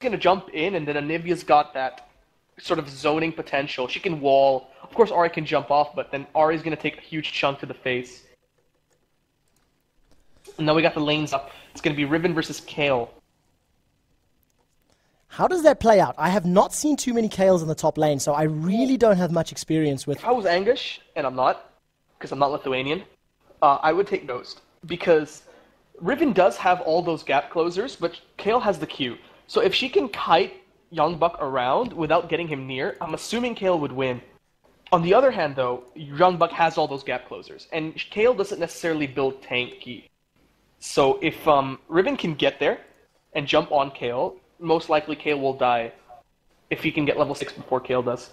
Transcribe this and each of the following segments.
going to jump in, and then Anivia's got that sort of zoning potential. She can wall. Of course, Ari can jump off, but then Ari's going to take a huge chunk to the face. And now we got the lanes up. It's going to be Riven versus Kale. How does that play out? I have not seen too many Kales in the top lane, so I really don't have much experience with... If I was Anguish, and I'm not, because I'm not Lithuanian, I would take Ghost. Because Riven does have all those gap closers, but Kale has the Q. So if she can kite Young Buck around without getting him near, I'm assuming Kale would win. On the other hand, though, Young Buck has all those gap closers, and Kale doesn't necessarily build tanky. So if Riven can get there and jump on Kale, most likely Kale will die if he can get level 6 before Kale does.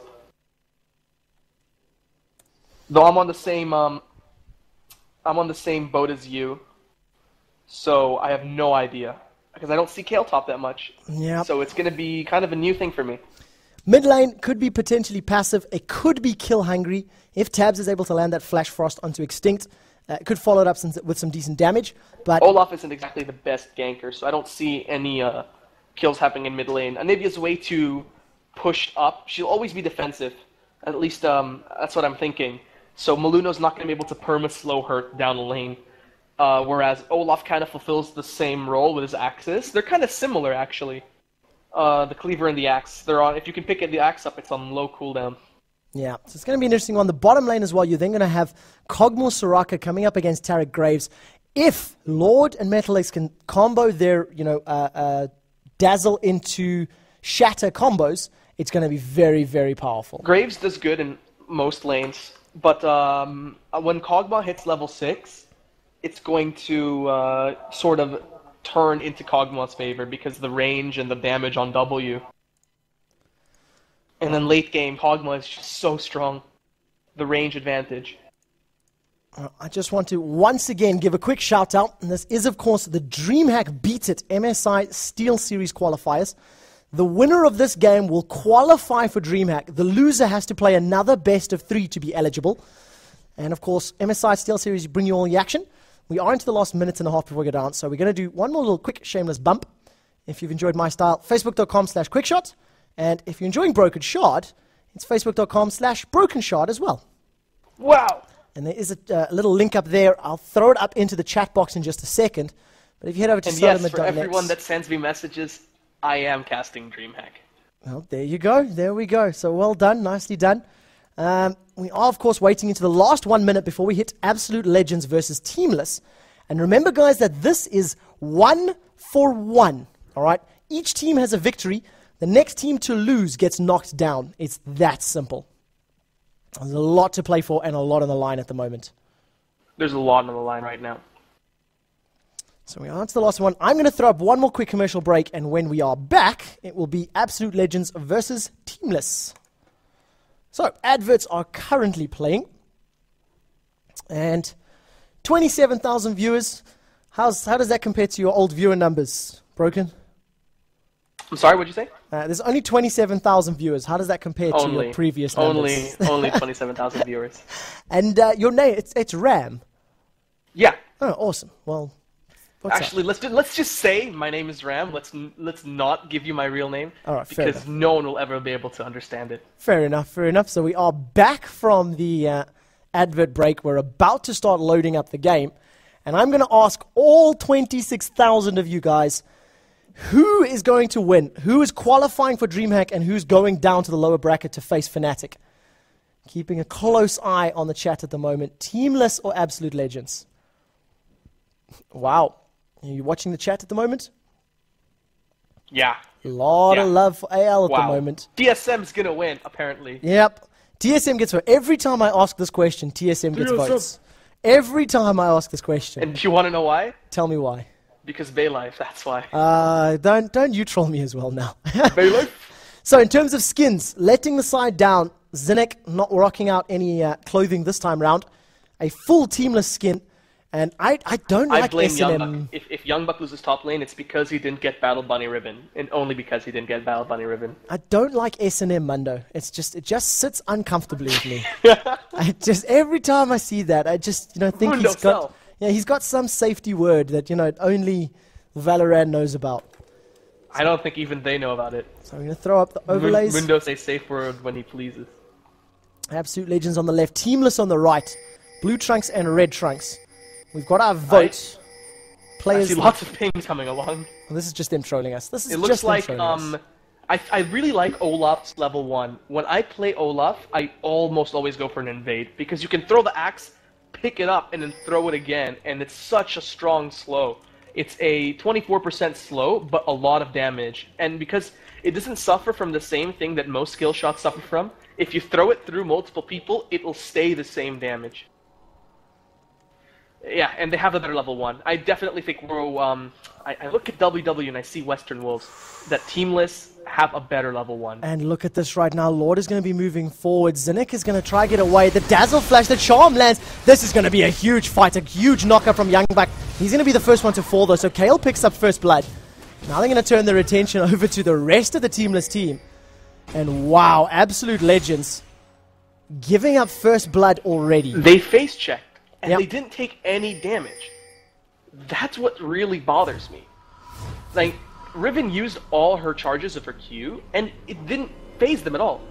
Though I'm on the same boat as you, so I have no idea because I don't see Kale top that much. Yeah. So it's going to be kind of a new thing for me. Mid lane could be potentially passive. It could be kill hungry. If Tabs is able to land that Flash Frost onto Extinct, it could follow it up with some decent damage. But Olaf isn't exactly the best ganker, so I don't see any kills happening in mid lane. Anivia's way too pushed up. She'll always be defensive. At least that's what I'm thinking. So Maluno's not going to be able to perma-slow her down the lane. Whereas Olaf kind of fulfills the same role with his axes. They're kind of similar, actually. The cleaver and the axe. They're on. If you can pick the axe up, it's on low cooldown. Yeah, so it's going to be an interesting one. The bottom lane as well, you're then going to have Kog'Maw Soraka coming up against Tariq Graves. If Lord and Metalex can combo their, dazzle into shatter combos, it's going to be very, very powerful. Graves does good in most lanes, but when Kog'Maw hits level 6, it's going to sort of turn into Kog'Maw's favor because the range and the damage on W. And then late game, Kog'Maw is just so strong. The range advantage. I just want to once again give a quick shout out, and this is of course the Dreamhack Beat It MSI Steel Series qualifiers. The winner of this game will qualify for Dreamhack. The loser has to play another best of 3 to be eligible. And of course, MSI Steel Series bring you all the action. We are into the last minute and a half before we go down, so we're going to do one more little quick shameless bump. If you've enjoyed my style, facebook.com/quickshot. And if you're enjoying Broken Shard, it's facebook.com/Broken Shard as well. Wow! And there is a little link up there. I'll throw it up into the chat box in just a second. But if you head over to and yes, Solomon.net... for everyone that sends me messages, I am casting Dreamhack. Well, there you go. There we go. So well done. Nicely done. We are, of course, waiting into the last 1 minute before we hit Absolute Legends versus Teamless. And remember, guys, that this is 1 for 1. All right? Each team has a victory. The next team to lose gets knocked down. It's that simple. There's a lot to play for and a lot on the line at the moment. There's a lot on the line right now. So we are on to the last one. I'm going to throw up one more quick commercial break, and when we are back, it will be Absolute Legends versus Teamless. So, adverts are currently playing. And 27,000 viewers. How does that compare to your old viewer numbers, Broken? I'm sorry, what'd you say? There's only 27,000 viewers. How does that compare to your previous numbers? Only 27,000 viewers. And your name, it's Ram. Yeah. Oh, awesome. Well, actually, let's just say my name is Ram. Let's not give you my real name. All right, fair because enough. no one will ever be able to understand it. Fair enough, fair enough. So we are back from the advert break. We're about to start loading up the game. And I'm going to ask all 26,000 of you guys, who is going to win? Who is qualifying for Dreamhack and who's going down to the lower bracket to face Fnatic? Keeping a close eye on the chat at the moment. Teamless or Absolute Legends? Wow. Are you watching the chat at the moment? Yeah. A lot of love for AL at the moment. TSM's going to win, apparently. Yep. TSM gets votes. Every time I ask this question, TSM gets votes. Every time I ask this question. And do you want to know why? Tell me why. Because Baylife, that's why. Don't you troll me as well now. Baylife? So in terms of skins, letting the side down, Zinnik not rocking out any clothing this time round. A full teamless skin. And I don't like blame S&M. Youngbuck. If Youngbuck loses top lane, it's because he didn't get Battle Bunny Ribbon. And only because he didn't get Battle Bunny Ribbon. I don't like S&M, Mundo. It just sits uncomfortably with me. Every time I see that, I just think he's got some safety word that only Valorant knows about. I don't think even they know about it. So we're going to throw up the overlays. Mundo say safe word when he pleases. Absolute Legends on the left. Teamless on the right. Blue Trunks and Red Trunks. We've got our vote. I see lots of pings coming along. Well, this is just them trolling us. This is it just looks like, them trolling us. I really like Olaf's level 1. When I play Olaf, I almost always go for an invade, because you can throw the axe, pick it up, and then throw it again, and it's such a strong slow. It's a 24% slow, but a lot of damage. And because it doesn't suffer from the same thing that most skill shots suffer from, if you throw it through multiple people, it will stay the same damage. Yeah, and they have a better level 1. I definitely think we're, I look at WW and I see Western Wolves, that Teamless have a better level 1. And look at this right now. Lord is going to be moving forward. Zinnik is going to try to get away. The Dazzle Flash, the Charm lands. This is going to be a huge fight, a huge knockup from Youngbuck. He's going to be the first one to fall, though, so Kale picks up first blood. Now they're going to turn their attention over to the rest of the Teamless team. And wow, Absolute Legends giving up first blood already. They face checked, and they didn't take any damage. That's what really bothers me. Like, Riven used all her charges of her Q, and it didn't phase them at all.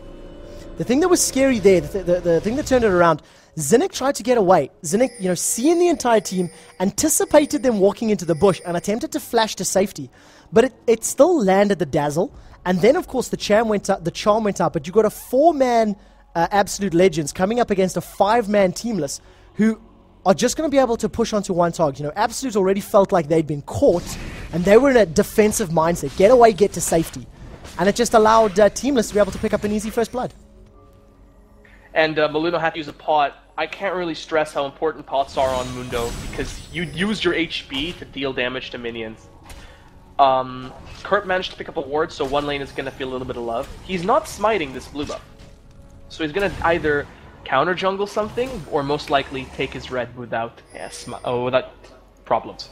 The thing that was scary there, the thing that turned it around, Zinnik tried to get away. Zinnik, seeing the entire team, anticipated them walking into the bush and attempted to flash to safety. But it still landed the Dazzle, and then, of course, the charm went up, but you got a 4-man Absolute Legends coming up against a 5-man Teamless, who are just going to be able to push onto one target. Absolute already felt like they'd been caught, and they were in a defensive mindset. Get away, get to safety. And it just allowed Teamless to be able to pick up an easy first blood. And Maluno had to use a pot. I can't really stress how important pots are on Mundo, because you use your HP to deal damage to minions. Kurt managed to pick up a ward, so one lane is going to feel a little bit of love. He's not smiting this blue buff. So he's going to either counter jungle something, or most likely take his red without problems.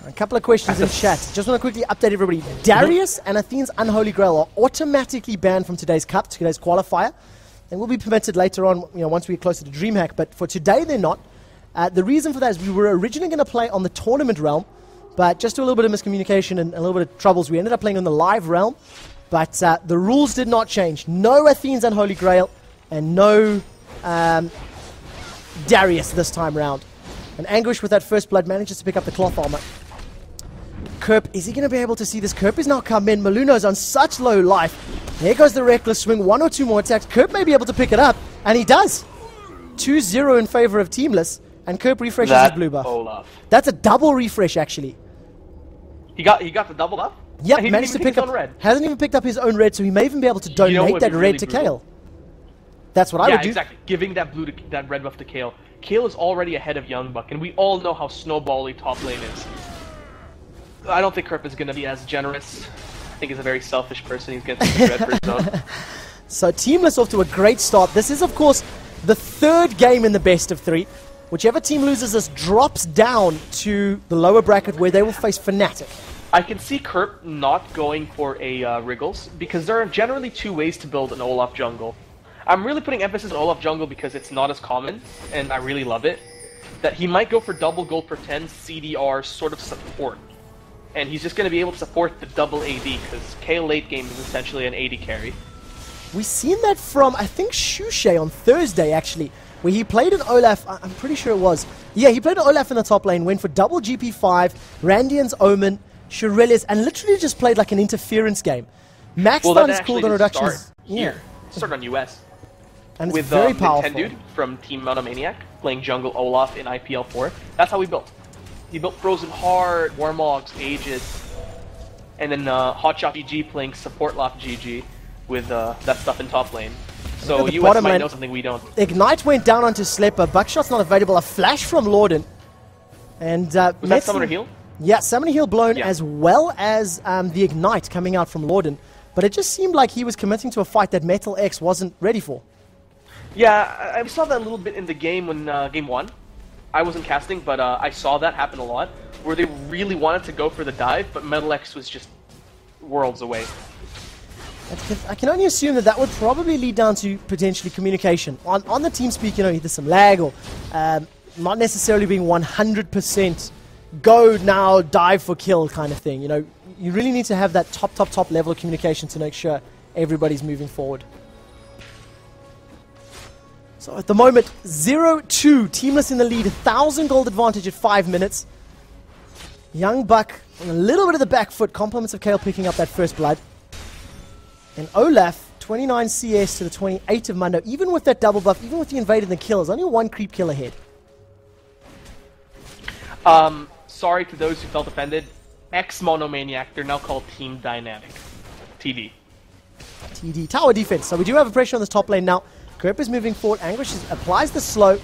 A couple of questions in chat. Just want to quickly update everybody. Darius and Athene's Unholy Grail are automatically banned from today's cup, today's qualifier, and will be permitted later on, once we get closer to Dreamhack. But for today, they're not. The reason for that is we were originally going to play on the tournament realm, but just a little bit of miscommunication and a little bit of troubles, we ended up playing on the live realm. But the rules did not change. No Athene's Unholy Grail, and no Darius this time round. And Anguish with that first blood manages to pick up the cloth armor. Kerp, is he going to be able to see this? Kerp is now come in. Maluno's on such low life. There goes the Reckless Swing. 1 or 2 more attacks. Kerp may be able to pick it up, and he does. 2-0 in favor of Teamless, and Kerp refreshes his blue buff. Olaf. That's a double refresh, actually. He got the double buff? Yeah, he managed to pick up red. Hasn't even picked up his own red, so he may even be able to donate that red to Kale. That's what I would do. Exactly. Giving that that red buff to Kale. Kale is already ahead of Youngbuck, and we all know how snowbally top lane is. I don't think Kerp is going to be as generous. I think he's a very selfish person. He's going to take the red for his own. So Teamless off to a great start. This is, of course, the 3rd game in the best of 3. Whichever team loses this drops down to the lower bracket where they will face Fnatic. I can see Kerp not going for a Wriggles, because there are generally 2 ways to build an Olaf jungle. I'm really putting emphasis on Olaf jungle because it's not as common, and I really love it. That he might go for double gold per 10 CDR sort of support. And he's just going to be able to support the double AD, because Kale late game is essentially an AD carry. We've seen that from, I think, Shushay on Thursday, actually, where he played an Olaf, I'm pretty sure it was. Yeah, he played an Olaf in the top lane, went for double GP5, Randian's Omen, Shurelius, and literally just played like an interference game. Maxed out his cooldown reductions. Start on US. And it's with very powerful. Dude from Team Monomaniac playing jungle Olaf in IPL 4. That's how we built. He built Frozen Heart, Warmogs, Aegis, and then Hotshot GG playing support Lop GG with that stuff in top lane. So US might know something we don't. Ignite went down onto Slipper. Buckshot's not available. A flash from Lorden. And was that Summoner Heal? Yeah, Summoner Heal blown, as well as the Ignite coming out from Lorden. But it just seemed like he was committing to a fight that Metal X wasn't ready for. Yeah, I saw that a little bit in the game when game 1. I wasn't casting, but I saw that happen a lot, where they really wanted to go for the dive, but Metal X was just worlds away. I can only assume that would probably lead down to potentially communication. On the TeamSpeak, either some lag or not necessarily being 100% go now, dive for kill kind of thing. You know, you really need to have that top level of communication to make sure everybody's moving forward. So at the moment, 0-2, Teamless in the lead, 1,000 gold advantage at 5 minutes. Young Buck on a little bit of the back foot, compliments of Kale picking up that first blood. And Olaf, 29 CS to the 28 of Mundo. Even with that double buff, even with the invade and the kill, there's only one creep kill ahead. Sorry to those who felt offended. Ex-Monomaniac, they're now called Team Dynamic. TD. TD. Tower defense. So we do have a pressure on this top lane now. Grip is moving forward. Anguish applies the slow.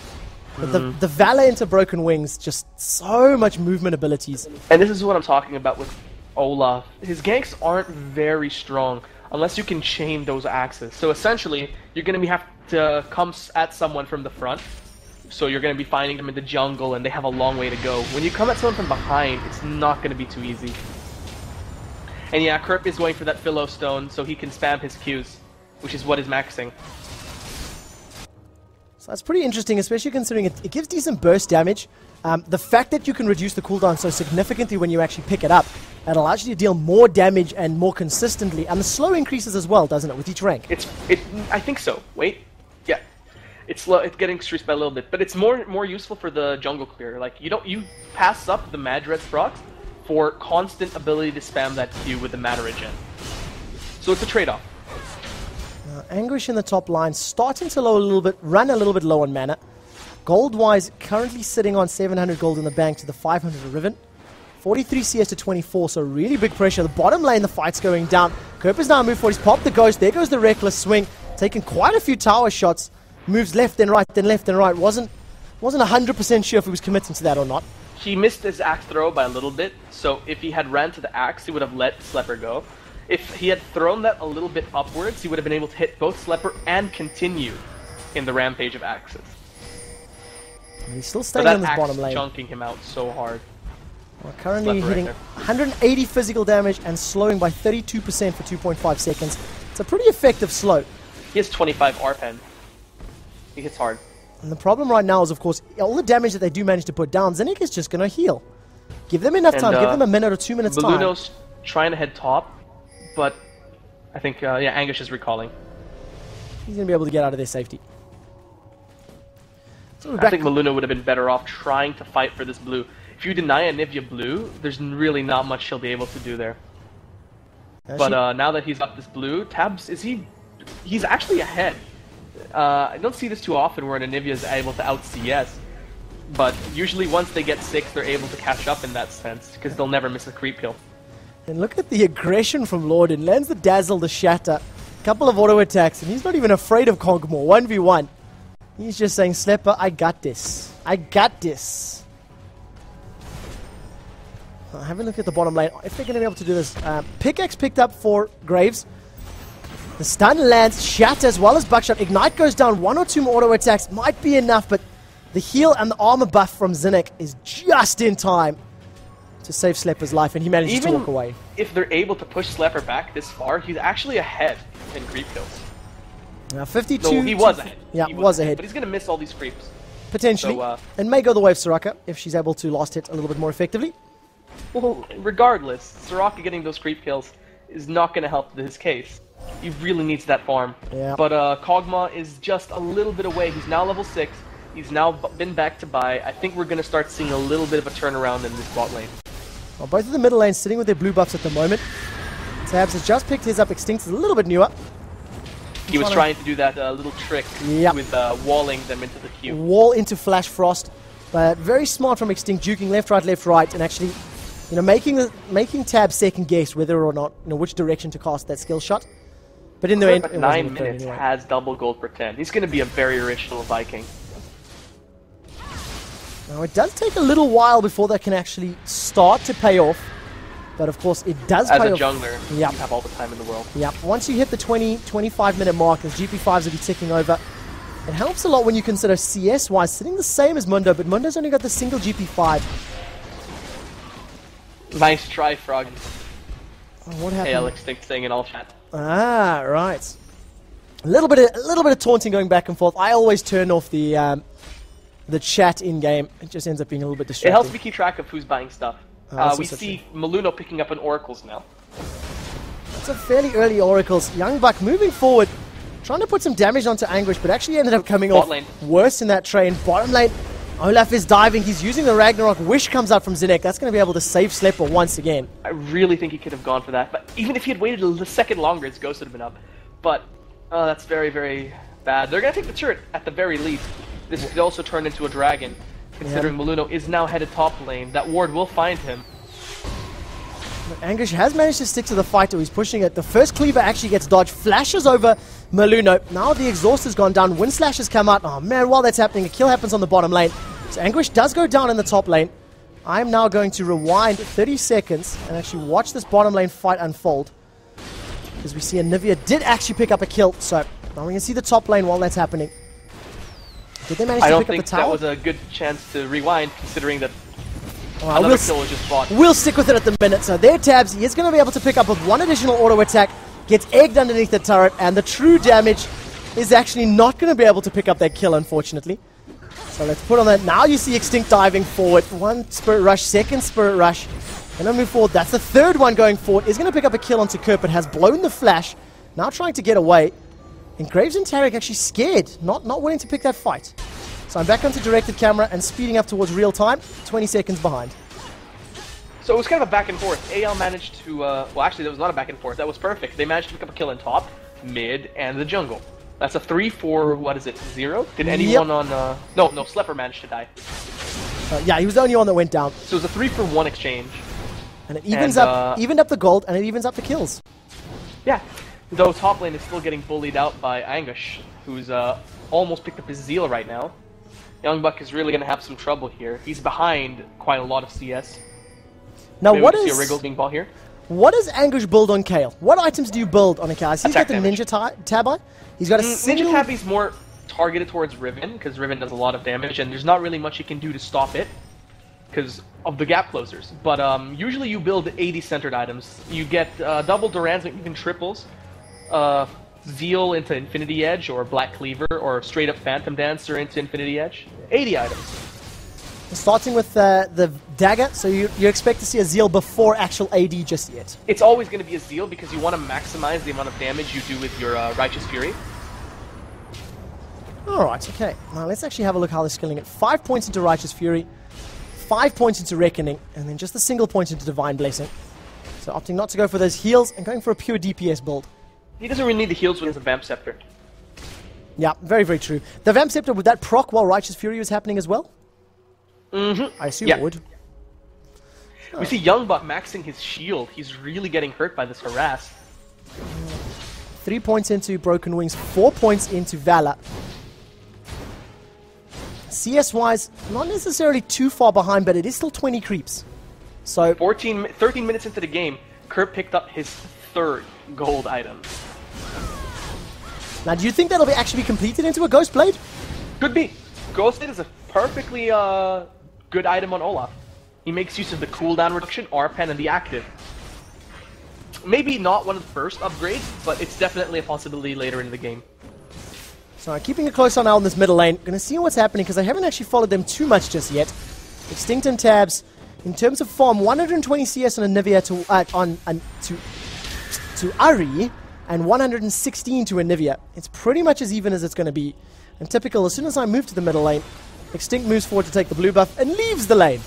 But the Valor into Broken Wings, just so much movement abilities. And this is what I'm talking about with Olaf. His ganks aren't very strong unless you can chain those axes. So essentially, you're going to have to come at someone from the front. So you're going to be finding them in the jungle and they have a long way to go. When you come at someone from behind, it's not going to be too easy. And yeah, Kerp is going for that Philo Stone so he can spam his Qs, which is what is maxing. So that's pretty interesting, especially considering it gives decent burst damage. The fact that you can reduce the cooldown so significantly when you actually pick it up, it allows you to deal more damage and more consistently. And the slow increases as well, doesn't it, with each rank? I think so. Wait. Yeah. It's slow. It's getting increased by a little bit, but it's more useful for the jungle clear. Like you pass up the Mad Red procs for constant ability to spam that Q with the mana regen. So it's a trade-off. Anguish in the top line, starting to run a little bit low on mana. Gold-wise, currently sitting on 700 gold in the bank to the 500 of Riven. 43 CS to 24, so really big pressure. The bottom lane, the fight's going down. Kerper's now moved forward. He's popped the Ghost. There goes the Reckless Swing. Taking quite a few tower shots. Moves left, then right, then left, then right. Wasn't 100% sure if he was committing to that or not. He missed his axe throw by a little bit, so if he had ran to the axe, he would have let Slepper go. If he had thrown that a little bit upwards, he would have been able to hit both Slepper and continue in the rampage of axes. And he's still staying on this bottom lane. Chunking him out so hard. Well, currently hitting 180 physical damage and slowing by 32% for 2.5 seconds. It's a pretty effective slow. He has 25 R-pen. He hits hard. And the problem right now is, of course, all the damage that they do manage to put down, Zinnik is just going to heal. Give them enough time. Give them a minute or 2 minutes time. Maluno's trying to head top, but I think, yeah, Anguish is recalling. He's going to be able to get out of their safety. So I think Maluno would have been better off trying to fight for this blue. If you deny Anivia blue, there's really not much she'll be able to do there. But now that he's up this blue, Tabs, he's actually ahead. I don't see this too often where Anivia is able to out CS, but usually once they get 6, they're able to catch up in that sense, because they'll never miss a creep kill. And look at the aggression from Lorden. Lands the Dazzle, the Shatter, a couple of auto attacks, and he's not even afraid of Kongmore. 1v1. He's just saying, Slepper, I got this. I got this. Have a look at the bottom lane. If they're going to be able to do this. Pickaxe picked up for Graves. The stun lands, Shatter as well as Buckshot. Ignite goes down, 1 or 2 more auto attacks. Might be enough, but the heal and the armor buff from Zinnik is just in time to save Slepper's life, and he manages to walk away. If they're able to push Slepper back this far, he's actually ahead in creep kills. Now 52. No, he was ahead. Yeah, he was ahead. But he's going to miss all these creeps. Potentially. So, and may go the way of Soraka if she's able to last hit a little bit more effectively. Well, regardless, Soraka getting those creep kills is not going to help his case. He really needs that farm. Yeah. But Kog'Maw is just a little bit away. He's now level 6. He's now been back to buy. I think we're going to start seeing a little bit of a turnaround in this bot lane. Well, both of the middle lanes sitting with their blue buffs at the moment. Tabs has just picked his up. Extinct is a little bit newer. He was trying to do that little trick with walling them into the queue. Wall into Flash Frost. But very smart from Extinct, juking left, right, and actually, making Tab second guess whether or not, which direction to cast that skill shot. But in the end, 9 minutes anyway. Has double gold per 10. He's going to be a very rich little Viking. Now it does take a little while before that can actually start to pay off. But of course, it does pay off. As a jungler, you have all the time in the world. Yep. Once you hit the 25 minute mark, the GP5s will be ticking over. It helps a lot when you consider CS-wise sitting the same as Mundo, but Mundo's only got the single GP5. Nice try, Frog. Oh, what happened? Hail Extinct saying in all chat. Ah, right. A little bit of taunting going back and forth. I always turn off the the chat in-game. It just ends up being a little bit It distracting. helps me keep track of who's buying stuff. That's We also see Maluno picking up an Oracles now. It's a fairly early Oracles. Young Buck moving forward, trying to put some damage onto Anguish, but actually ended up coming Bot off lane. worse in that train. Bottom lane, Olaf is diving. He's using the Ragnarok. Wish comes out from Zinnek. That's going to be able to save Slepper once again. I really think he could have gone for that. But even if he had waited a second longer, his ghost would have been up. But that's very, very bad. They're going to take the turret at the very least. This could also turn into a dragon, considering Maluno is now headed top lane. That ward will find him. But Anguish has managed to stick to the fight, though. He's pushing it. The first cleaver actually gets dodged, flashes over Maluno. Now the exhaust has gone down. Wind Slash has come out. Oh man, while that's happening, a kill happens on the bottom lane. So Anguish does go down in the top lane. I'm now going to rewind 30 seconds and actually watch this bottom lane fight unfold. Because we see Anivia did actually pick up a kill. So now we can see the top lane while that's happening. Did they manage to pick up the tower? That was a good chance to rewind, considering that Well, another kill was just bought. We'll stick with it at the minute. So there, Tabs, he is going to be able to pick up with one additional auto attack, gets egged underneath the turret, and the true damage is actually not going to be able to pick up that kill, unfortunately. So let's put on that. Now you see Extinct diving forward. One Spirit Rush, second Spirit Rush. And then move forward. That's the third one going forward. Is going to pick up a kill onto Kerp, but has blown the flash. Now trying to get away. And Graves and Tarek actually scared, not willing to pick that fight. So I'm back onto directed camera and speeding up towards real time, 20 seconds behind. So it was kind of a back and forth. AL managed to, well actually that was not a back and forth, that was perfect. They managed to pick up a kill in top, mid, and the jungle. That's a 3-4, what is it, 0? Did anyone on, no, Slepper managed to die. Yeah, he was the only one that went down. So it was a 3-for-1 exchange. And it evened up the gold, and it evens up the kills. Yeah, though top lane is still getting bullied out by Anguish, who's almost picked up his Zeal right now. Young Buck is really going to have some trouble here. He's behind quite a lot of CS. Now, Maybe we can see a Wriggle being ball here. What does Anguish build on Kale? What items do you build on a Kale? I see he's got the damage. Ninja Tab on. He's got a single... Ninja Tabby's more targeted towards Riven, because Riven does a lot of damage, and there's not really much you can do to stop it, because of the gap closers. But usually you build AD-centered items. You get double Durans, or even triples, Zeal into Infinity Edge, or Black Cleaver, or straight up Phantom Dancer into Infinity Edge. 80 items. Starting with the dagger, so you expect to see a Zeal before actual AD just yet. It's always going to be a Zeal, because you want to maximize the amount of damage you do with your Righteous Fury. Alright, okay. Now let's actually have a look how they're skilling it. 5 points into Righteous Fury, 5 points into Reckoning, and then just a single point into Divine Blessing. So opting not to go for those heals and going for a pure DPS build. He doesn't really need the heals with his Vamp Scepter. Yeah, very, very true. The Vamp Scepter, would that proc while Righteous Fury was happening as well? Mm-hmm. I assume it would. We see Young Buck maxing his shield. He's really getting hurt by this harass. 3 points into Broken Wings, 4 points into Valor. CS-wise, not necessarily too far behind, but it is still 20 creeps. So 13 minutes into the game, Kurt picked up his third gold item. Now, do you think that'll actually be completed into a Ghost Blade? Could be. Ghost Blade is a perfectly good item on Olaf. He makes use of the cooldown reduction, RPen, and the active. Maybe not one of the first upgrades, but it's definitely a possibility later in the game. So keeping a close eye on this middle lane. Going to see what's happening because I haven't actually followed them too much just yet. Extinct and Tabs, in terms of farm, 120 CS on Anivia to Ari, and 116 to Anivia. It's pretty much as even as it's going to be. And typical, as soon as I move to the middle lane, Extinct moves forward to take the blue buff and leaves the lane.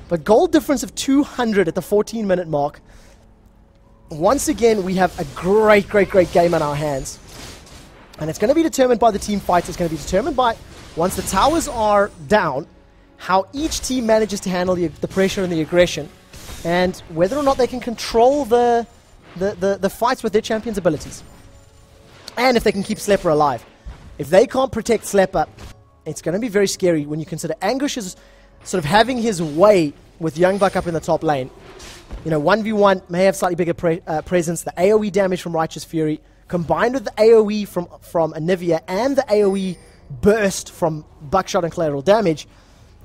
But gold difference of 200 at the 14-minute mark. Once again, we have a great, great, great game on our hands. And it's going to be determined by the team fights. It's going to be determined by, once the towers are down, how each team manages to handle the pressure and the aggression, and whether or not they can control the fights with their champion's abilities. And if they can keep Slepper alive. If they can't protect Slepper, it's going to be very scary when you consider Anguish is sort of having his way with Young Buck up in the top lane. You know, 1v1 may have slightly bigger presence. The AoE damage from Righteous Fury, combined with the AoE from Anivia and the AoE burst from Buckshot and collateral damage,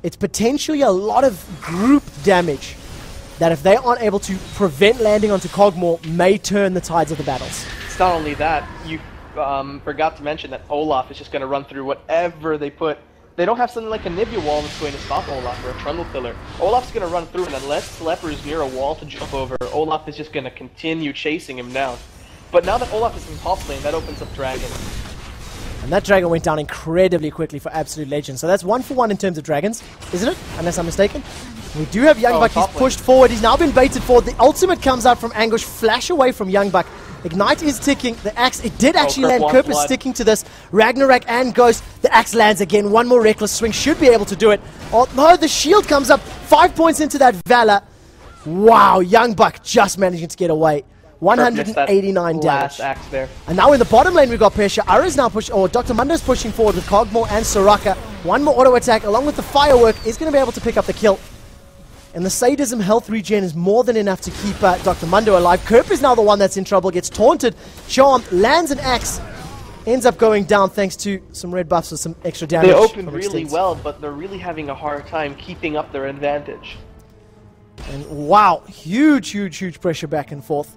it's potentially a lot of group damage that if they aren't able to prevent landing onto Cogmore, may turn the tides of the battles. It's not only that, you forgot to mention that Olaf is just going to run through whatever they put They don't have something like a Nibia wall that's going to stop Olaf or a Trundle Pillar. Olaf's going to run through, and unless Leper is near a wall to jump over, Olaf is just going to continue chasing him down. But now that Olaf is in top lane, that opens up Dragon. And that Dragon went down incredibly quickly for Absolute Legends. So that's 1 for 1 in terms of Dragons, isn't it? Unless I'm mistaken. We do have Youngbuck. He's pushed forward. He's now been baited forward. The ultimate comes out from Anguish. Flash away from Youngbuck. Ignite is ticking. The axe, it did actually land. Kerp is sticking to this. Ragnarok and Ghost. The axe lands again. One more Reckless Swing. Should be able to do it. Oh, no, the shield comes up. 5 points into that Valor. Wow, Youngbuck just managing to get away. 189 damage. Axe there. And now in the bottom lane, we've got pressure. Ara's now pushing, or Dr. Mundo's pushing forward with Kog'Maw and Soraka. One more auto attack along with the firework is going to be able to pick up the kill. And the Sadism health regen is more than enough to keep Dr. Mundo alive. Kerp is now the one that's in trouble, gets taunted, charmed, lands an axe, ends up going down thanks to some red buffs with some extra damage. They opened really well, but they're really having a hard time keeping up their advantage. And wow, huge pressure back and forth.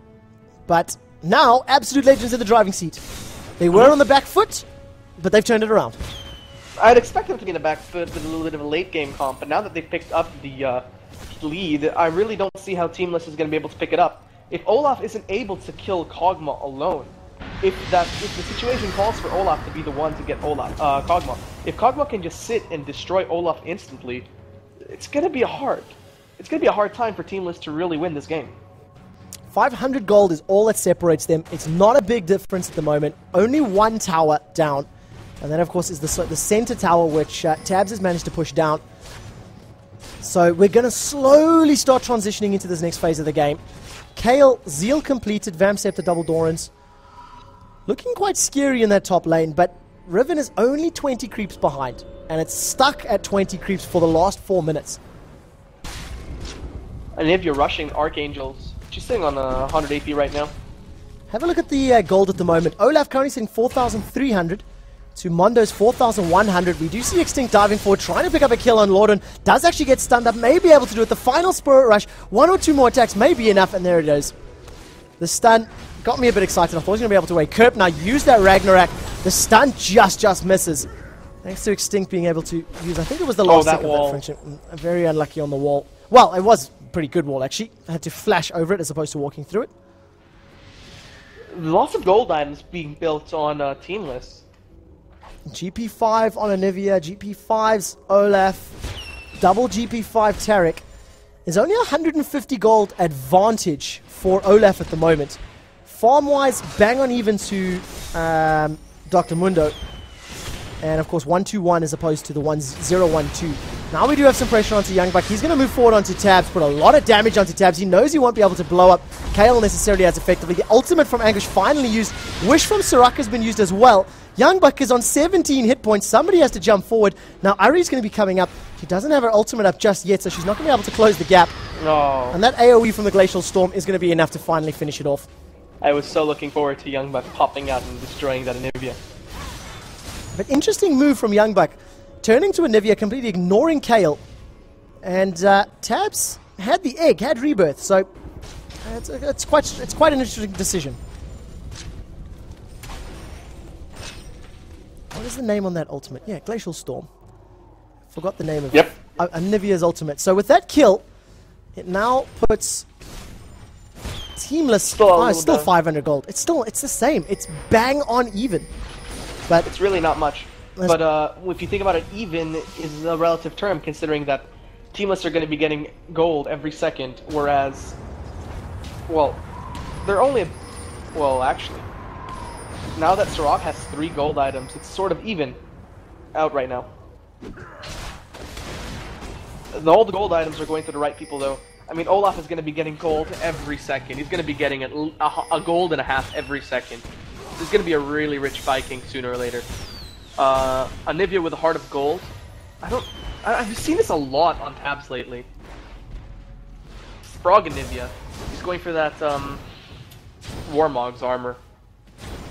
But now, Absolute Legends in the driving seat. They were on the back foot, but they've turned it around. I'd expect them to be in the back foot with a little bit of a late game comp, but now that they've picked up the lead, I really don't see how Teamless is going to be able to pick it up. If Olaf isn't able to kill Kog'Maw alone, if the situation calls for Olaf to be the one to get Kog'Maw, if Kog'Maw can just sit and destroy Olaf instantly, it's going to be a hard time for Teamless to really win this game. 500 gold is all that separates them. It's not a big difference at the moment. Only one tower down. And then, of course, is the center tower, which Tabs has managed to push down. So we're going to slowly start transitioning into this next phase of the game. Kayle, Zeal completed, Vamp Scepter, double Dorans. Looking quite scary in that top lane, but Riven is only 20 creeps behind. And it's stuck at 20 creeps for the last 4 minutes. And if you're rushing Archangels, she's sitting on 100 AP right now. Have a look at the gold at the moment. Olaf currently sitting 4,300 to Mondo's 4,100. We do see Extinct diving forward, trying to pick up a kill on Lorden. Does actually get stunned up, may be able to do it. The final Spirit Rush, 1 or 2 more attacks may be enough, and there it is. The stun got me a bit excited. I thought he was going to be able to wait. Kerp now use that Ragnarok. The stun just misses. Thanks to Extinct being able to use, I think it was the last second of that friendship. Very unlucky on the wall. Well, it was a pretty good wall, actually. I had to flash over it as opposed to walking through it. Lots of gold items being built on Teamless. GP5 on Anivia, GP5's Olaf, double GP5 Taric. There's only 150 gold advantage for Olaf at the moment. Farm-wise, bang on even to Dr. Mundo. And of course 1-2-1 as opposed to the 1-0-1-2. Now we do have some pressure onto Youngbuck. He's going to move forward onto Tabs, put a lot of damage onto Tabs. He knows he won't be able to blow up Kayle necessarily as effectively. The ultimate from Anguish finally used. Wish from Soraka has been used as well. Youngbuck is on 17 hit points. Somebody has to jump forward. Now Ari's going to be coming up. She doesn't have her ultimate up just yet, so she's not going to be able to close the gap. No. And that AoE from the Glacial Storm is going to be enough to finally finish it off. I was so looking forward to Youngbuck popping out and destroying that Anivia. But interesting move from Youngbuck. Turning to Anivia, completely ignoring Kayle. And Tabs had the egg, had rebirth, so it's quite an interesting decision. What is the name on that ultimate? Yeah, Glacial Storm. Forgot the name of it. Anivia's ultimate. So with that kill, it now puts Teamless still 500 gold. It's the same. It's bang on even. But it's really not much. But if you think about it, even is a relative term, considering that Teamless are going to be getting gold every second, whereas, well, they're only, well, actually, now that Soraka has 3 gold items, it's sort of even out right now. All the gold items are going to the right people, though. I mean, Olaf is going to be getting gold every second. He's going to be getting a gold and a half every second. This is going to be a really rich Viking sooner or later. Anivia with a heart of gold. I've seen this a lot on Tabs lately. Frog Anivia. He's going for that Warmog's armor.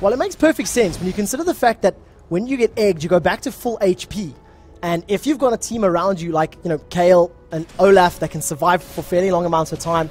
Well, it makes perfect sense when you consider the fact that when you get egged, you go back to full HP. And if you've got a team around you like, you know, Kayle and Olaf that can survive for fairly long amounts of time,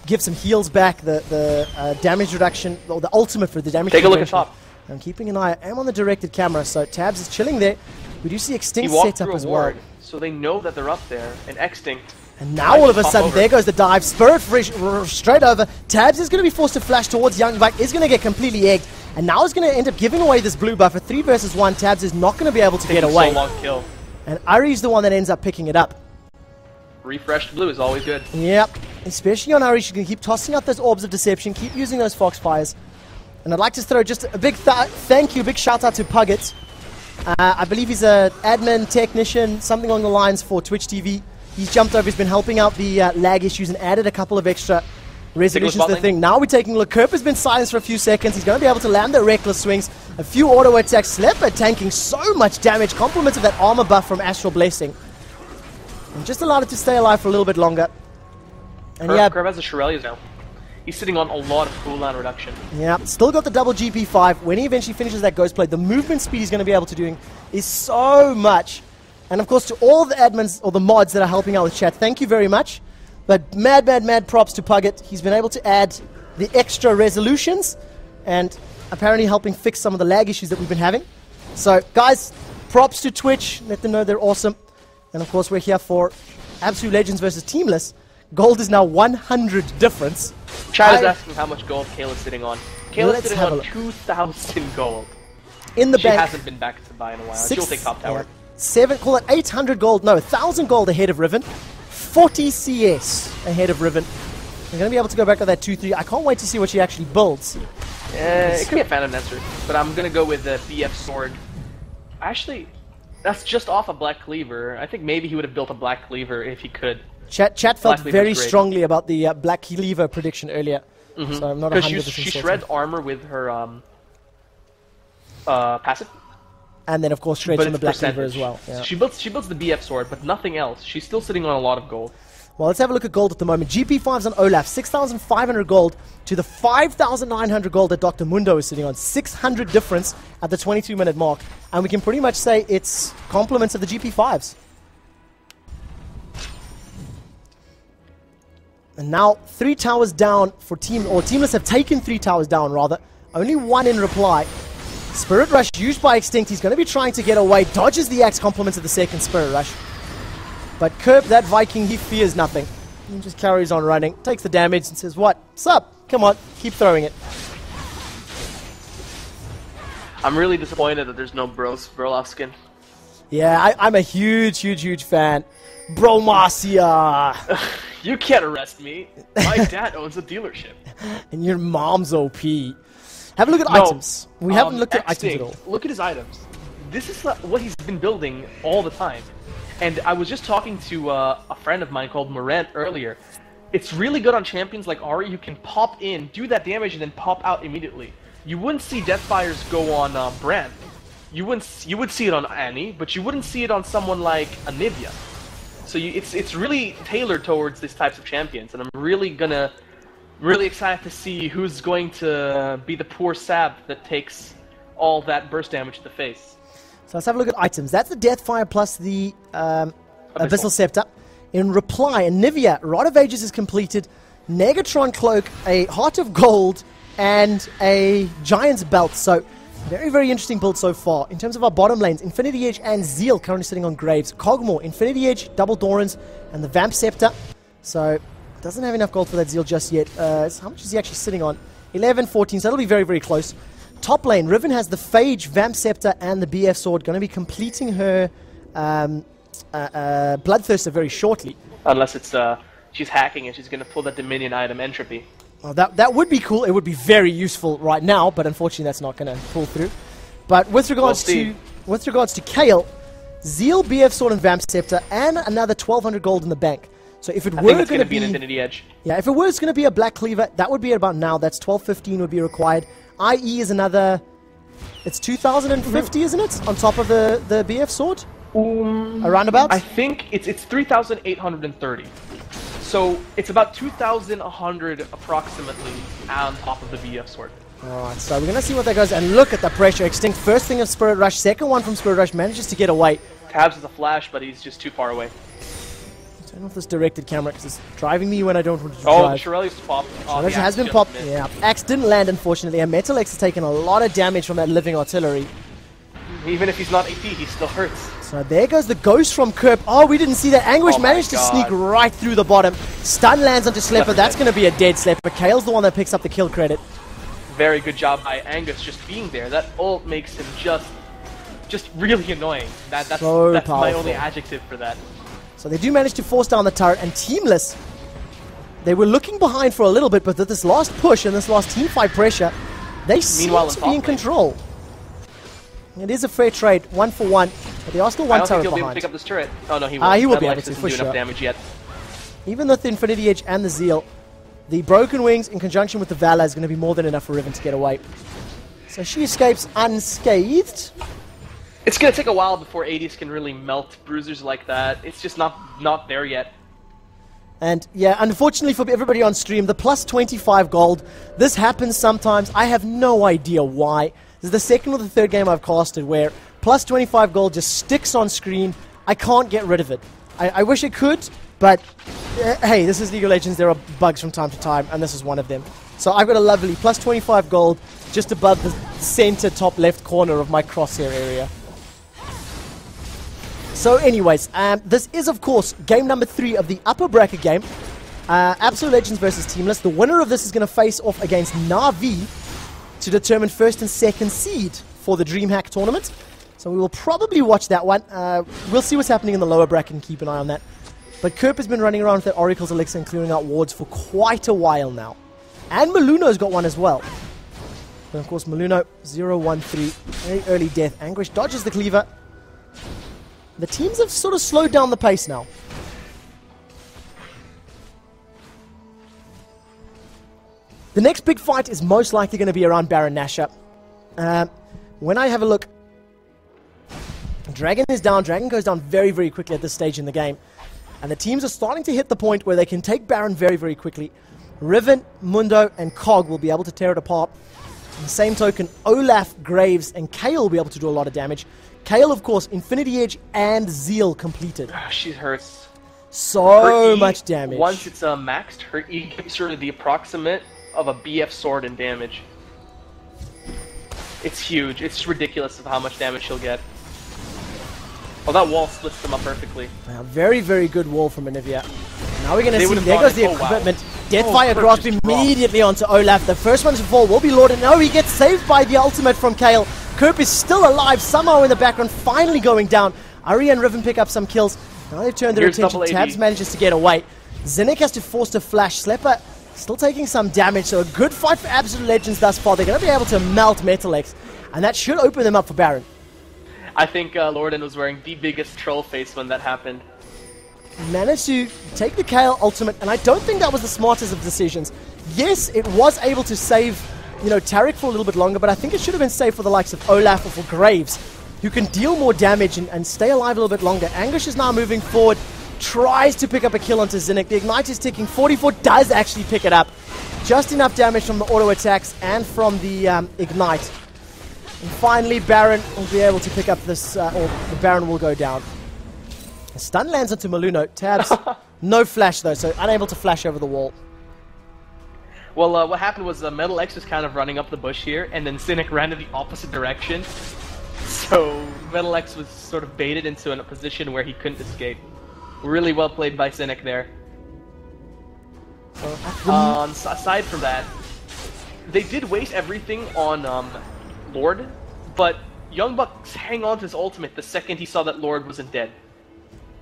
give some heals back, the damage reduction, or the ultimate for the damage reduction. Take a look at top. I'm keeping an eye. I am on the directed camera, so Tabs is chilling there. We do see He Extinct walked set up through as a well. ward, so they know that they're up there. And Extinct. And now all of a sudden, there goes the dive. Spirit fresh, straight over. Tabs is going to be forced to flash towards Young Buck. Is going to get completely egged. And now is going to end up giving away this blue buff. A 3 versus 1. Tabs is not going to be able to get away. So long kill. And Ari's the one that ends up picking it up. Refreshed blue is always good. Yep. Especially on Ari, she's going to keep tossing out those orbs of deception. Keep using those Foxfires. And I'd like to throw just a big thank you, big shout out to Puggett. I believe he's an admin, technician, something along the lines for Twitch TV. He's jumped over, he's been helping out the lag issues and added a couple of extra resolutions to the thing. Now we're taking a look. Kerp has been silenced for a few seconds. He's going to be able to land the reckless swings. A few auto attacks. Slepper tanking so much damage. Compliments of that armor buff from Astral Blessing. And just allowed it to stay alive for a little bit longer. And Kerp has the Shurelias now. He's sitting on a lot of cooldown reduction. Yeah, still got the double GP5. When he eventually finishes that Ghost Blade, the movement speed he's going to be able to do is so much. And of course, to all the admins or the mods that are helping out with chat, thank you very much. But mad props to Puggett. He's been able to add the extra resolutions and apparently helping fix some of the lag issues that we've been having. So, guys, props to Twitch. Let them know they're awesome. And of course, we're here for Absolute Legends versus Teamless. Gold is now 100 difference. Chad is asking how much gold Kayla's sitting on. Kayla's sitting on 2,000 gold. In the bank. She hasn't been back to buy in a while. She'll take top tower. 800 gold, no, 1,000 gold ahead of Riven. 40 CS ahead of Riven. We're going to be able to go back to that 2-3. I can't wait to see what she actually builds. It could be a Phantom Dancer, but I'm going to go with the BF Sword. Actually, that's just off a Black Cleaver. I think maybe he would have built a Black Cleaver if he could. Chat felt very strongly about the Black Cleaver prediction earlier. So I'm not 100% certain. She shreds armor with her passive. And then, of course, shreds on the Black Cleaver as well. Yeah. She builds the BF Sword, but nothing else. She's still sitting on a lot of gold. Well, let's have a look at gold at the moment. GP5s on Olaf, 6,500 gold to the 5,900 gold that Dr. Mundo is sitting on. 600 difference at the 22-minute mark. And we can pretty much say it's compliments of the GP5s. And now 3 towers down for Teamless have taken 3 towers down, rather. Only 1 in reply. Spirit Rush used by Extinct. He's going to be trying to get away. Dodges the axe, compliments of the second Spirit Rush. But Kerp, that Viking, he fears nothing. He just carries on running, takes the damage and says, "What's up? Come on, keep throwing it." I'm really disappointed that there's no Brolaf skin. Yeah, I'm a huge fan. Bromarcia! You can't arrest me. My dad owns a dealership. And your mom's OP. Have a look at items. We haven't looked at items at all. Look at his items. This is what he's been building all the time. And I was just talking to a friend of mine called Morant earlier. It's really good on champions like Ahri. You can pop in, do that damage, and then pop out immediately. You wouldn't see Deathfires go on Brand. You would see it on Annie, but you wouldn't see it on someone like Anivia. So it's really tailored towards these types of champions, and I'm really excited to see who's going to be the poor sab that takes all that burst damage to the face. So let's have a look at items. That's the Deathfire plus the Abyssal Scepter. In reply, Anivia, Rod of Ages is completed, Negatron Cloak, a Heart of Gold, and a Giant's Belt. So very interesting build so far. In terms of our bottom lanes, Infinity Edge and Zeal currently sitting on Graves. Cogmore, Infinity Edge, Double Dorans, and the Vamp Scepter. So doesn't have enough gold for that Zeal just yet. So how much is he actually sitting on? 11, 14, so that'll be very close. Top lane, Riven has the Phage, Vamp Scepter, and the BF Sword. Going to be completing her Bloodthirster very shortly. Unless it's she's hacking and she's going to pull that Dominion item, Entropy. Well, that would be cool. It would be very useful right now, but unfortunately that's not going to pull through. But with regards to Kale, Zeal, BF Sword, and Vamp Scepter, and another 1,200 gold in the bank. So if it were going to be an Infinity Edge, yeah, if it was going to be a Black Cleaver, that would be at about now. That's 1215 would be required. IE is another. It's 2,050, isn't it? On top of the BF Sword, around about. I think it's 3,830. So it's about 2,100 approximately on top of the BF Sword. Alright, so we're going to see what that goes. And look at the pressure. Extinct, first thing of Spirit Rush, second one from Spirit Rush, manages to get away. Tabs is a flash, but he's just too far away. Turn off this directed camera because it's driving me when I don't want to drive. Oh, the Shurelya's popped. Shurelya has been popped. Yeah, Axe didn't land, unfortunately. And Metal X has taken a lot of damage from that living artillery. Even if he's not AP, he still hurts. So there goes the ghost from Kerp. Oh, we didn't see that. Anguish managed to sneak right through the bottom. Stun lands onto Slepper. That's going to be a dead Slepper. Kale's the one that picks up the kill credit. Very good job by Angus just being there. That ult makes him just really annoying. That's my only adjective for that. So they do manage to force down the turret, and Teamless, they were looking behind for a little bit, but with this last push and this last teamfight pressure, they seem to be in control. It is a fair trade, 1-for-1, but they are still one turret behind. I don't think he'll be able to pick up this turret. Oh no, he won't. He will be able to, for sure. Enough damage yet. Even with the Infinity Edge and the Zeal, the Broken Wings in conjunction with the Valor is going to be more than enough for Riven to get away. So she escapes unscathed. It's going to take a while before ADs can really melt bruisers like that. It's just not there yet. And yeah, unfortunately for everybody on stream, the plus 25 gold, this happens sometimes. I have no idea why. This is the second or the third game I've casted where plus 25 gold just sticks on screen. I can't get rid of it. I wish I could, but hey, this is League of Legends. There are bugs from time to time, and this is one of them. So I've got a lovely plus 25 gold just above the center top left corner of my crosshair area. So anyways, this is of course game number 3 of the upper bracket game. Absolute Legends versus Teamless. The winner of this is going to face off against Na'Vi to determine first and second seed for the Dreamhack tournament. So we will probably watch that one. We'll see what's happening in the lower bracket and keep an eye on that. But Kerp has been running around with that Oracle's Elixir and clearing out wards for quite a while now. And Maluno's got one as well. And of course Maluno, 0-1-3, very early death. Anguish dodges the cleaver. The teams have sort of slowed down the pace now. The next big fight is most likely going to be around Baron Nashor. When I have a look, Dragon is down. Dragon goes down very, very quickly at this stage in the game. And the teams are starting to hit the point where they can take Baron very, very quickly. Riven, Mundo, and Cog will be able to tear it apart. On the same token, Olaf, Graves, and Kale will be able to do a lot of damage. Kale, of course, Infinity Edge and Zeal completed. She hurts. So much damage. Once it's maxed, her E gives her the approximate of a BF sword in damage. It's huge. It's ridiculous of how much damage she'll get. Oh, that wall splits them up perfectly. Very, very good wall from Anivia. Now we're going to see, there goes the equipment. Deathfire grasp immediately onto Olaf. The first one to fall will be Lord. No, he gets saved by the ultimate from Kale. Kerp is still alive, somehow in the background, finally going down. Ari and Riven pick up some kills. Now they've turned their attention. Tabs manages to get away. Zinnik has to force to flash. Slepper still taking some damage, so a good fight for Absolute Legends thus far. They're going to be able to melt Metalex, and that should open them up for Baron. I think Lorden was wearing the biggest troll face when that happened. Managed to take the Kale ultimate, and I don't think that was the smartest of decisions. Yes, it was able to save, you know, Taric for a little bit longer, but I think it should have been safe for the likes of Olaf or for Graves, who can deal more damage and stay alive a little bit longer. Anguish is now moving forward, tries to pick up a kill onto Zinnik. The Ignite is ticking. 44 does actually pick it up. Just enough damage from the auto attacks and from the Ignite. And finally, Baron will be able to pick up this, or the Baron will go down. A stun lands onto Maluno. Tabs, no flash though, so unable to flash over the wall. Well, what happened was Metal X was kind of running up the bush here, and then Cynic ran in the opposite direction. So Metal X was sort of baited into a position where he couldn't escape. Really well played by Cynic there. Aside from that, they did waste everything on Lord, but Young Bucks hang on to his ultimate the second he saw that Lord wasn't dead.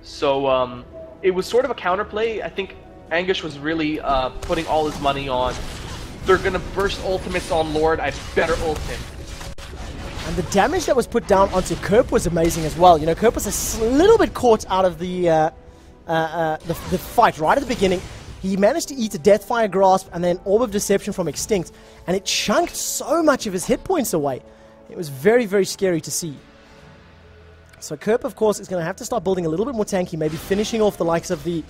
So it was sort of a counterplay. I think Anguish was really putting all his money on, they're gonna burst ultimates on Lord, I better ult him. And the damage that was put down onto Kerp was amazing as well. You know, Kerp was a little bit caught out of the fight right at the beginning. He managed to eat a Deathfire Grasp and then Orb of Deception from Extinct, and it chunked so much of his hit points away. It was very, very scary to see. So Kerp, of course, is going to have to start building a little bit more tanky, maybe finishing off the likes of the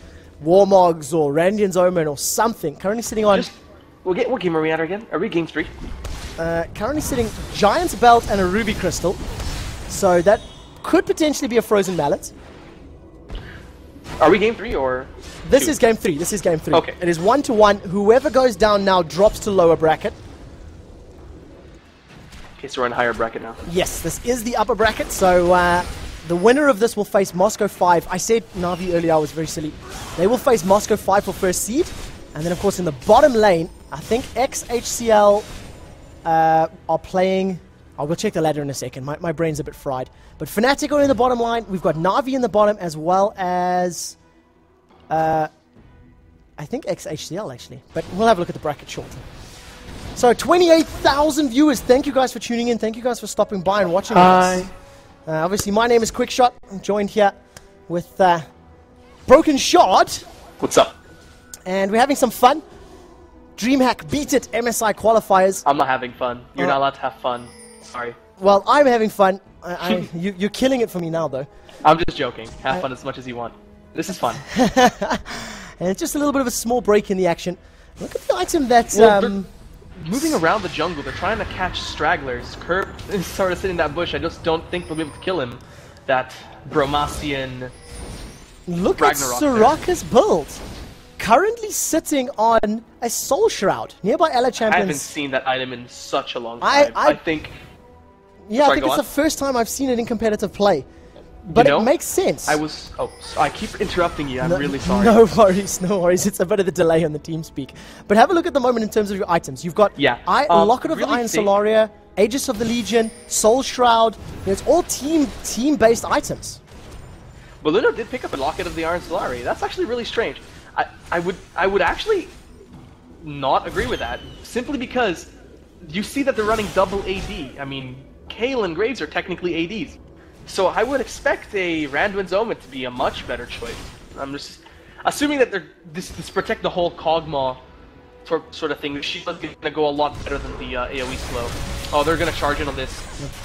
Warmogs or Randian's Omen or something. Currently sitting on... What game are we at again? Are we game 3? Currently sitting Giant's Belt and a Ruby Crystal. So that could potentially be a Frozen Mallet. Are we game 3 or... This is game 3. This is game 3. Okay. It is 1-1. Whoever goes down now drops to lower bracket. Okay, so we're in a higher bracket now. Yes, this is the upper bracket, so the winner of this will face Moscow 5. I said Na'Vi earlier, I was very silly. They will face Moscow 5 for first seed. And then, of course, in the bottom lane, I think XHCL are playing... I will check the ladder in a second. My brain's a bit fried. But Fnatic are in the bottom line. We've got Na'Vi in the bottom, as well as... I think XHCL, actually. But we'll have a look at the bracket shortly. So, 28,000 viewers. Thank you guys for tuning in. Thank you guys for stopping by and watching us. Obviously, my name is Quickshot. I'm joined here with Broken Shot. What's up? And we're having some fun. Dreamhack beat it, MSI qualifiers. I'm not having fun. You're not allowed to have fun. Sorry. Well, I'm having fun. You're killing it for me now, though. I'm just joking. Have fun as much as you want. This is fun. And it's just a little bit of a small break in the action. Look at the item that's... moving around the jungle, they're trying to catch stragglers. Kerp is sort of sitting in that bush. I just don't think they'll be able to kill him. That Bromasian Look Ragnarok at Soraka's build. Currently sitting on a Soul Shroud nearby Ella Champions. I haven't seen that item in such a long time. I think... Yeah, Sorry, I think it's the first time I've seen it in competitive play. But it makes sense. I keep interrupting you. I'm really sorry. No worries, no worries. It's a bit of the delay on the TeamSpeak. But have a look at the moment in terms of your items. You've got Locket of the Iron Solaria, Aegis of the Legion, Soul Shroud. It's all team-based items. Balluno did pick up a Locket of the Iron Solaria. That's actually really strange. I would actually not agree with that, simply because you see that they're running double AD. I mean, Kayle and Graves are technically ADs. So I would expect a Randuin's Omen to be a much better choice. I'm just assuming that they're this protect the whole Kog'Maw sort of thing. The Shiva's gonna go a lot better than the AoE slow. Oh, they're gonna charge in on this.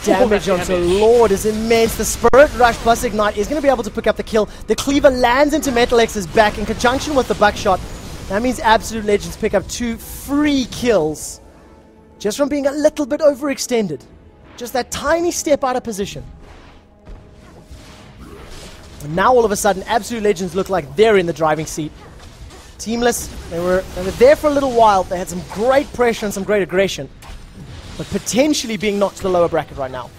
The damage onto Lord is immense. The Spirit Rush plus Ignite is gonna be able to pick up the kill. The Cleaver lands into Metal X's back in conjunction with the Buckshot. That means Absolute Legends pick up 2 free kills just from being a little bit overextended. Just that tiny step out of position. And now all of a sudden, Absolute Legends look like they're in the driving seat. Teamless, they were there for a little while. They had some great pressure and some great aggression, but potentially being knocked to the lower bracket right now.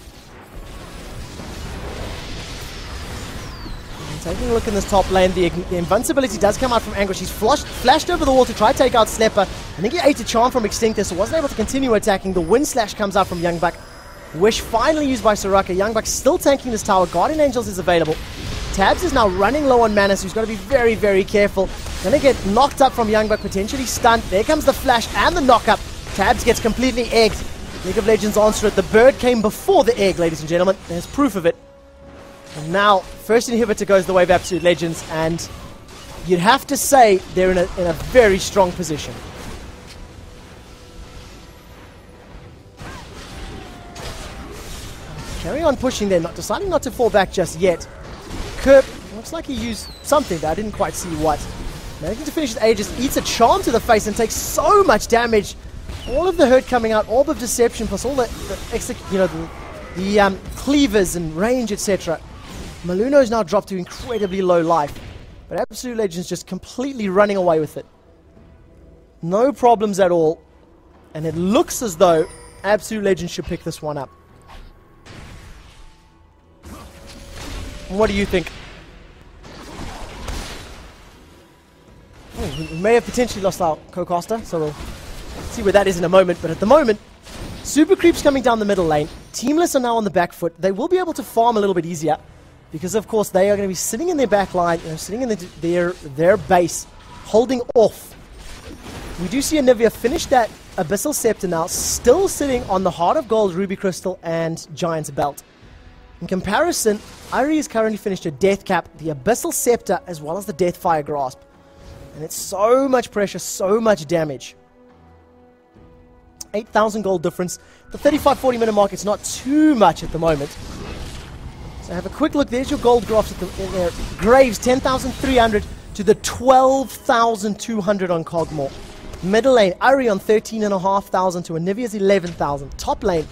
And taking a look in this top lane, the invincibility does come out from Anguish. He's flashed over the wall to try to take out Slepper. I think he ate a charm from Extinctor, so wasn't able to continue attacking. The Wind Slash comes out from Youngbuck. Wish finally used by Soraka. Youngbuck still tanking this tower. Guardian Angels is available. Tabs is now running low on mana, so he's got to be very, very careful. Gonna get knocked up from Youngbuck, potentially stunned. There comes the flash and the knock-up. Tabs gets completely egged. League of Legends answer it. The bird came before the egg, ladies and gentlemen. There's proof of it. And now, first inhibitor goes the way of Absolute Legends, and you'd have to say they're in a very strong position. Carry on pushing there, deciding not to fall back just yet. Kerp looks like he used something that I didn't quite see what. Managing to finish his Aegis, eats a charm to the face and takes so much damage. All of the hurt coming out, Orb of Deception, plus all the cleavers and range, etc. Maluno's now dropped to incredibly low life, but Absolute Legends just completely running away with it. No problems at all, and it looks as though Absolute Legends should pick this one up. What do you think? We may have potentially lost our co-caster, so we'll see where that is in a moment. But at the moment, Super Creep's coming down the middle lane. Teamless are now on the back foot. They will be able to farm a little bit easier because, of course, they are going to be sitting in their back line, sitting in their base, holding off. We do see Anivia finish that Abyssal Scepter now, still sitting on the Heart of Gold, Ruby Crystal, and Giant's Belt. In comparison, Ari has currently finished a Death Cap, the Abyssal Scepter, as well as the Deathfire Grasp. And it's so much pressure, so much damage. 8,000 gold difference. The 35-40 minute mark, it's not too much at the moment. So have a quick look. There's your gold graphs in there. Graves, 10,300 to the 12,200 on Kog'Maw. Middle lane, Ari on 13,500 to Anivia's 11,000. Top lane,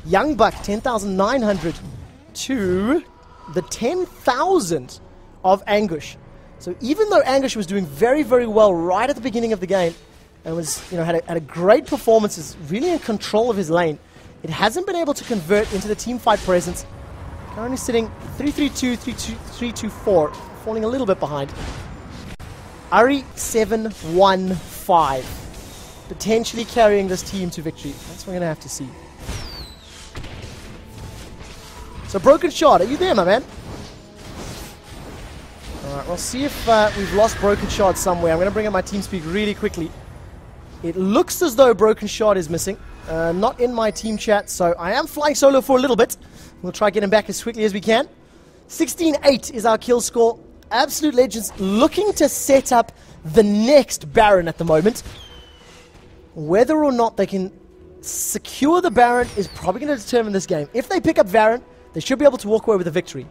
Youngbuck, 10,900 to the 10,000 of Anguish. So even though Anguish was doing very, very well right at the beginning of the game and was, had a great performance, is really in control of his lane, It hasn't been able to convert into the team fight presence. Currently sitting 3-3-2, 3-2-4, falling a little bit behind. Ari 7-1-5. Potentially carrying this team to victory. That's what we're going to have to see. So Broken Shard, are you there, my man? Alright, we'll see if we've lost Broken Shard somewhere. I'm going to bring up my TeamSpeak really quickly. It looks as though Broken Shard is missing. Not in my team chat, so I am flying solo for a little bit. We'll try to get him back as quickly as we can. 16-8 is our kill score. Absolute Legends looking to set up the next Baron at the moment. Whether or not they can secure the Baron is probably going to determine this game. If they pick up Baron, they should be able to walk away with a victory.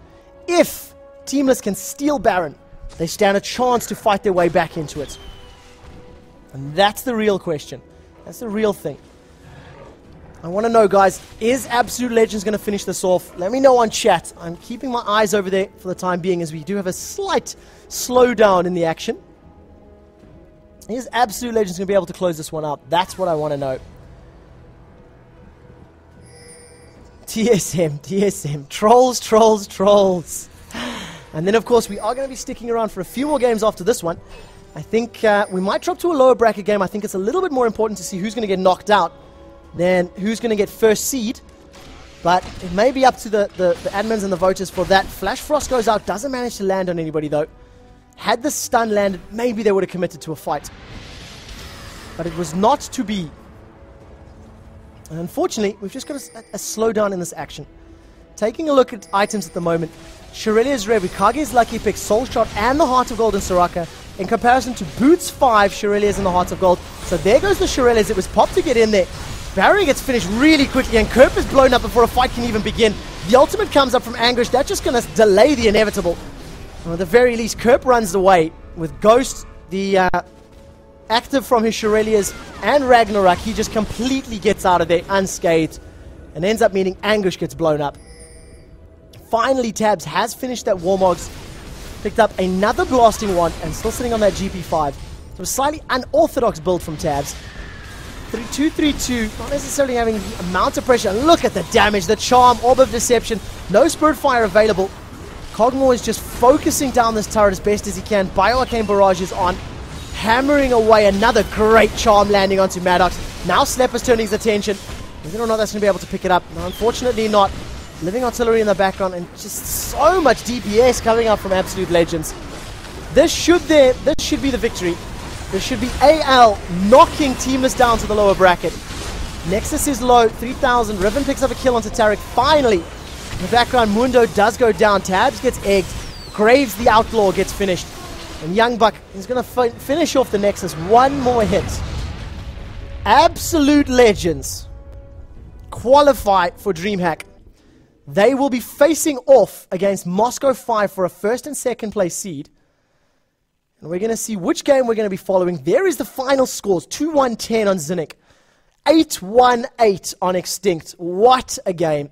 If Teamless can steal Baron, they stand a chance to fight their way back into it. And that's the real question. That's the real thing. I want to know, guys, is Absolute Legends going to finish this off? Let me know on chat. I'm keeping my eyes over there for the time being, as we do have a slight slowdown in the action. Is Absolute Legends going to be able to close this one out? That's what I want to know. TSM. Trolls, trolls, trolls. And then, of course, we are going to be sticking around for a few more games after this one. I think we might drop to a lower bracket game. I think it's a little bit more important to see who's going to get knocked out than who's going to get first seed. But it may be up to the admins and the voters for that. Flash Frost goes out, doesn't manage to land on anybody though. Had the stun landed, maybe they would have committed to a fight. But it was not to be. And unfortunately, we've just got a slowdown in this action. Taking a look at items at the moment, Shirelia's Rev, Kage's Lucky Pick, Soul Shot, and the Heart of Gold in Soraka. In comparison to Boots 5, Shirelia's in the Heart of Gold. So there goes the Shirelia's. It was popped to get in there. Barry gets finished really quickly, and Kerp is blown up before a fight can even begin. The ultimate comes up from Anguish. That's just going to delay the inevitable. And at the very least, Kerp runs away with Ghost, the active from his Shirelia's, and Ragnarok. He just completely gets out of there unscathed and ends up meaning Anguish gets blown up. Finally, Tabs has finished that Warmogs, picked up another blasting one, and still sitting on that GP5. So a slightly unorthodox build from Tabs. 3-2-3-2, not necessarily having the amount of pressure. Look at the damage, the charm, Orb of Deception, no Spirit Fire available. Cogmore is just focusing down this turret as best as he can. Bioarcane Barrage is on, hammering away. Another great charm landing onto Maddox. Now Slepper's turning his attention. Whether or not that's going to be able to pick it up. No, unfortunately not. Living Artillery in the background, and just so much DPS coming up from Absolute Legends. This should be the victory. This should be AL knocking Teamless down to the lower bracket. Nexus is low, 3,000. Riven picks up a kill onto Tarek. Finally, in the background, Mundo does go down. Tabs gets egged. Graves, the Outlaw, gets finished. And Young Buck is going to finish off the Nexus. One more hit. Absolute Legends qualify for Dreamhack. They will be facing off against Moscow 5 for a first and second place seed. And we're going to see which game we're going to be following. There is the final scores. 2-1-10 on Zinnik. 8-1-8 on Extinct. What a game.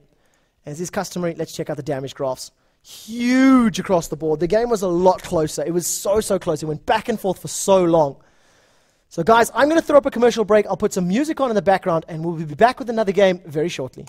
As is customary, let's check out the damage graphs. Huge across the board. The game was a lot closer. It was so close. It went back and forth for so long. So guys, I'm going to throw up a commercial break. I'll put some music on in the background, and we'll be back with another game very shortly.